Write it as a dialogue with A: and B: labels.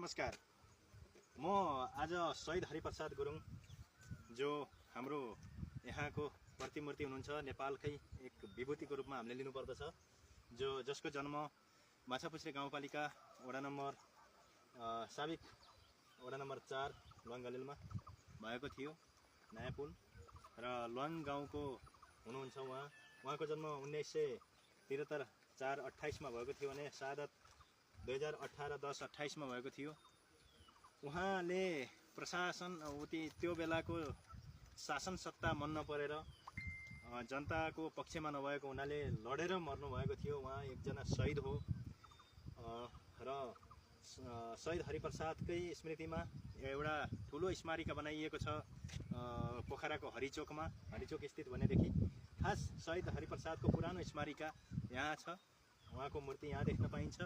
A: नमस्कार। म आज शहीद हरिप्रसाद गुरुङ जो हाम्रो यहाँको प्रतिमूर्ति हुनुहुन्छ, नेपालकै एक विभूतिको रूपमा हामीले लिनुपर्दछ, जसको जन्म माछापुछ्रे गाउँपालिका वडा नम्बर साबिक वडा नम्बर 4 ल्वाङ गलेलमा भएको थियो, नयाँ पुल र ल्वाङ गाउँको हुनुहुन्छ। उहाँको जन्म 1973 4/28 मा भएको थियो भने शहादत 2018-10-28 मा भएको थियो। उहाँले प्रशासन त्यो बेलाको शासन सत्ता मन नपरेर जनताको पक्षमा नभएको हुनाले लडेर मर्नुभएको थियो। उहाँ एकजना शहीद हो र शहीद हरिप्रसादकै स्मृतिमा एउटा ठुलो स्मारिका बनाइएको छ पोखराको हरिचोक स्थित भनेदेखि खास शहीद हरिप्रसादको पुरानो स्मारिका यहाँ छ। उहाँको मूर्ति यहाँ देख्न पाइन्छ।